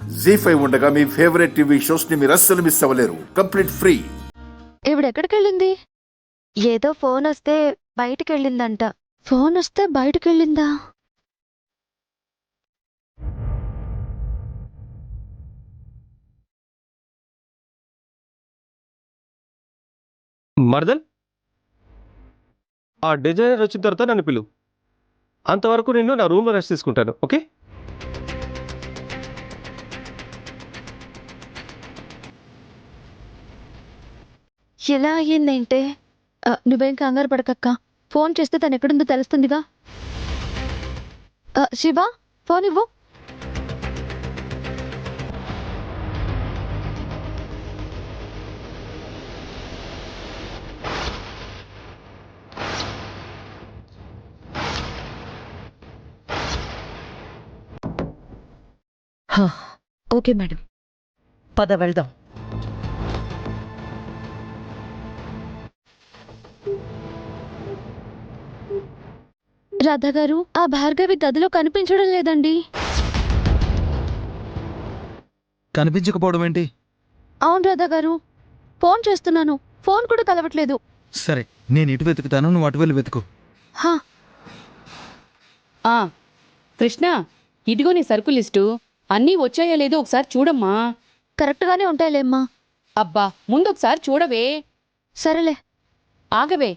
జీ5 ఉండగా మీ favourite TV shows ని మీరు అస్సలు మిస్ అవ్వలేరు. Complete free. ఇవిడెక్కడికెళ్ళింది? ఏదో ఫోన్ వస్తే బయటికెళ్ళిందంట. ఫోన్ వస్తే బయటికెళ్ళిందా? మర్దల్, ఆ డిజైనర్ వచ్చిన తర్వాత నన్ను పిలు. అంతవరకు నేను నా రూమ్లో రెస్ట్ తీసుకుంటాను. ఓకే? ఎలా అయ్యిందేంటే? నువ్వేం కంగారు పడకక్క. ఫోన్ చేస్తే తను ఎక్కడుందో తెలుస్తుందిగా. శివ, ఫోన్ ఇవ్వు. ఓకే మేడం, పద వెళ్దాం. రాధా గారు, ఆ భార్గవి గదిలో కనిపించడం లేదండి. కనిపించకపోవడం ఏంటి? అవును రాధా గారు, ఫోన్ చేస్తున్నాను, ఫోన్ కూడా కలవట్లేదు. సరే, నేను ఇటు వెతుకుతాను, నువ్వు అటు వెళ్ళి వెతుకు. హా, కృష్ణ, ఇదిగో నీ సరుకు లిస్టు. అన్నీ వచ్చాయో లేదో ఒకసారి చూడమ్మా. కరెక్ట్గానే ఉంటాయిలేమ్మా. అబ్బా, ముందొకసారి చూడవే. సరేలే. ఆగవే.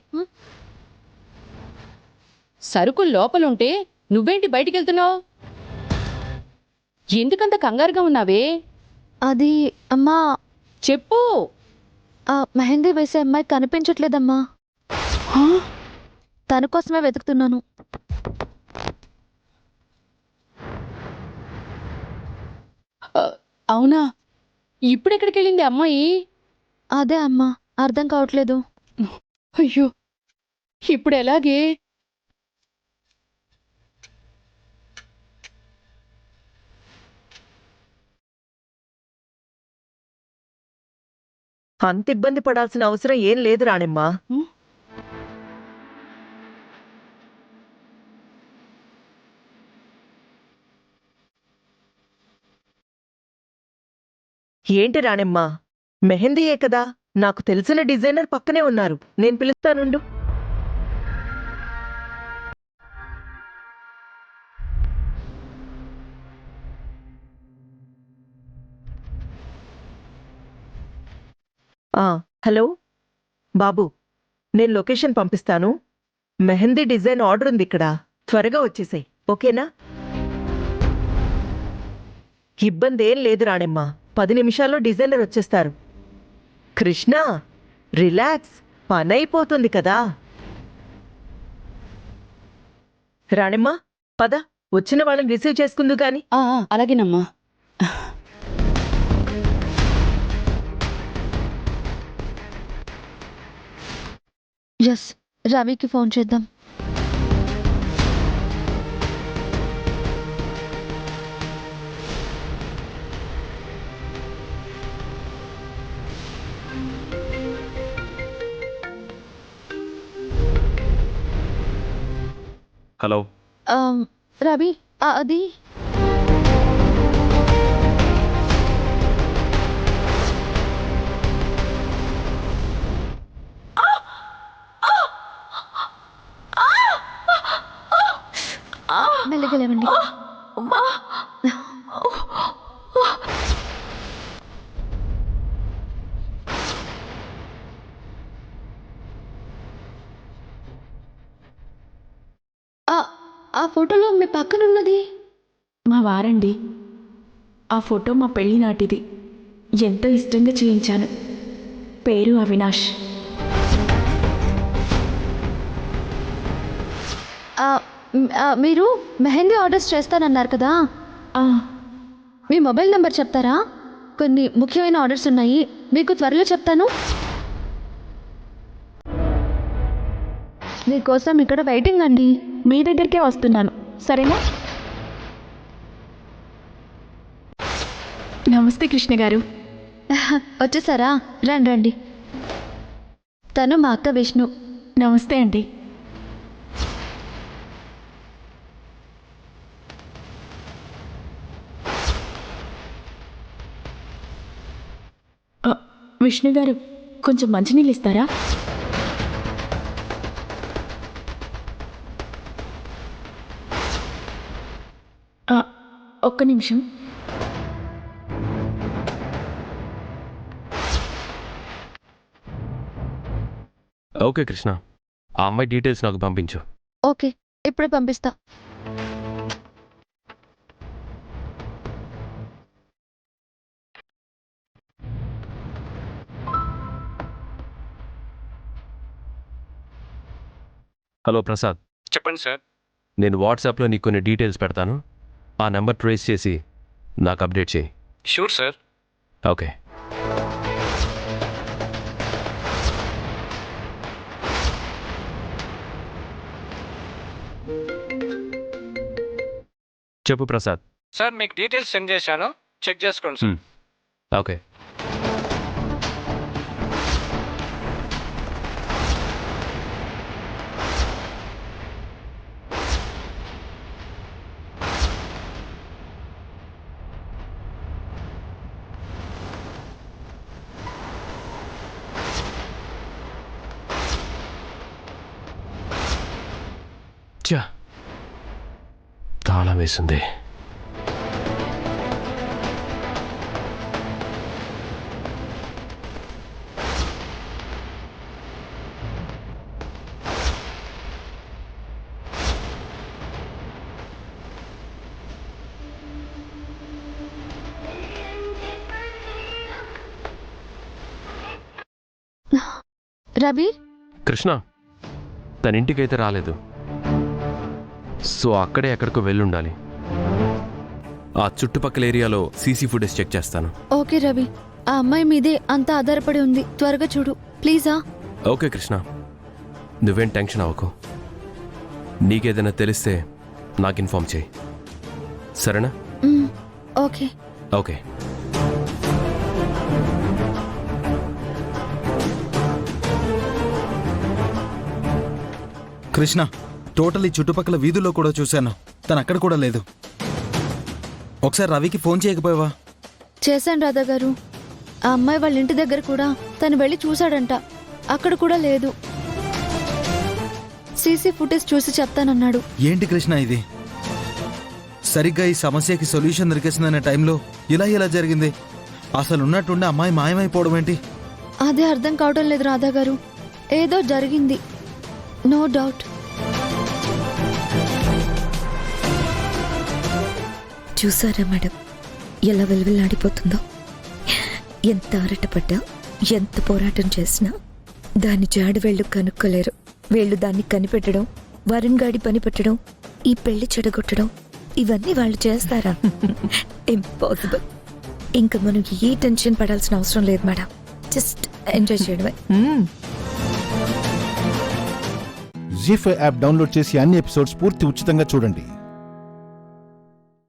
సరుకులు లోపలుంటే నువ్వేంటి బయటికెళ్తున్నావు? ఎందుకంత కంగారుగా ఉన్నావే? అది అమ్మా, చెప్పు. మెహందీ వేసే అమ్మాయి కనిపించట్లేదమ్మా. తన కోసమే వెతుకుతున్నాను. అవునా? ఇప్పుడెక్కడికెళ్ళింది అమ్మాయి? అదే అమ్మా, అర్థం కావట్లేదు. అయ్యో, ఇప్పుడు ఎలాగే? అంత ఇబ్బంది పడాల్సిన అవసరం ఏం లేదు రాణిమ్మా. ఏంటి రాణిమ్మా, మెహందీయే కదా, నాకు తెలిసిన డిజైనర్ పక్కనే ఉన్నారు, నేను పిలుస్తానుండు. హలో బాబు, నేను లొకేషన్ పంపిస్తాను. మెహందీ డిజైన్ ఆర్డర్ ఉంది ఇక్కడ, త్వరగా వచ్చేసాయి. ఓకేనా? ఇబ్బంది ఏం లేదు రాణిమ్మా, 10 నిమిషాల్లో డిజైనర్ వచ్చేస్తారు. కృష్ణ, రిలాక్స్, పని అయిపోతుంది కదా. రాణిమ్మా, పద, వచ్చిన వాళ్ళని రిసీవ్ చేసుకుందు గాని. అలాగేనమ్మా. ఎస్, రవికి ఫోన్ చేద్దాం. హలో. రవి, అది మెల్లగా లేవండి. ఆ ఫోటోలో మీ పక్కనున్నది మా వారండి. ఆ ఫోటో మా పెళ్లి నాటిది. ఎంతో ఇష్టంగా చేయించాను. పేరు అవినాష్. మీరు మెహందీ ఆర్డర్స్ చేస్తానన్నారు కదా, మీ మొబైల్ నెంబర్ చెప్తారా? కొన్ని ముఖ్యమైన ఆర్డర్స్ ఉన్నాయి, మీకు త్వరలో చెప్తాను. మీకోసం ఇక్కడ వెయిటింగ్ అండి. మీ దగ్గరికే వస్తున్నాను, సరేనా? నమస్తే కృష్ణ గారు. వచ్చేసారా? రండి రండి. తను మా అక్క విష్ణు. నమస్తే అండి. విష్ణు గారు కొంచెం మంచినీళ్ళు ఇస్తారా? ఒక్క నిమిషం. ఓకే కృష్ణ, ఆ అమ్మాయి డీటెయిల్స్ నాకు పంపించు. ఓకే, ఇప్పుడే పంపిస్తా. హలో ప్రసాద్. చెప్పండి సార్. నేను వాట్సాప్లో నీకు కొన్ని డీటెయిల్స్ పెడతాను. ఆ నెంబర్ ట్రేస్ చేసి నాకు అప్డేట్ చేయి. Sure sir. ఓకే. చెప్పు ప్రసాద్. సార్ మీకు డీటెయిల్స్ సెండ్ చేశాను, చెక్ చేసుకోండి సార్. ఓకే. తాళం వేసింది. రవి, కృష్ణ తన ఇంటికైతే రాలేదు, సో అక్కడే ఎక్కడికో వెళ్ళుండాలి. ఆ చుట్టుపక్కల ఏరియాలో సీసీ ఫుటేజ్ చెక్ చేస్తాను. ఓకే రవి, ఆ అమ్మాయి మీదే అంతా ఆధారపడి ఉంది. త్వరగా చూడు ప్లీజా. ఓకే కృష్ణ, నువ్వేం టెన్షన్ అవ్వకు. నీకేదైనా తెలిస్తే నాకు ఇన్ఫార్మ్ చేయి, సరేనా? ఓకే. ఓకే. కృష్ణ, టోటల్ ఈ చుట్టుపక్కల వీధుల్లో కూడా చూశాను, తను అక్కడ కూడా లేదు. ఒకసారి రవికి ఫోన్ చేయకపోయావా? చేశాను రాధా గారు. ఆ అమ్మాయి వాళ్ళ ఇంటి దగ్గర కూడా తను వెళ్ళి చూశాడంట, అక్కడ కూడా లేదు. సీసీ ఫుటేజ్ చూసి చెప్తానన్నాడు. ఏంటి కృష్ణ ఇది? సరిగ్గా ఈ సమస్యకి సొల్యూషన్ దొరికేసిందనే టైంలో ఇలా ఎలా జరిగింది? అసలు ఉన్నట్టుండి అమ్మాయి మాయమైపోవడం ఏంటి? అదే అర్థం కావడం లేదు రాధా గారు. ఏదో జరిగింది, నో డౌట్. చూసారా మేడం, ఎలా వెలువెల్లాడిపోతుందో. ఎంత ఆరటపడ్డా, ఎంత పోరాటం చేసినా దాని జాడు వేళ్ళు కనుక్కోలేరు. వీళ్ళు దాన్ని కనిపెట్టడం, వరుణ్ గాడి పని పెట్టడం, ఈ పెళ్లి చెడగొట్టడం, ఇవన్నీ వాళ్ళు చేస్తారా? ఇంపాసిబుల్. ఇంకా మనం ఏ టెన్షన్ పడాల్సిన అవసరం లేదు మేడం, జస్ట్ ఎంజాయ్ చేయడమే. జీ5 యాప్ డౌన్లోడ్ చేసి అన్ని ఎపిసోడ్స్ పూర్తి ఉచితంగా చూడండి.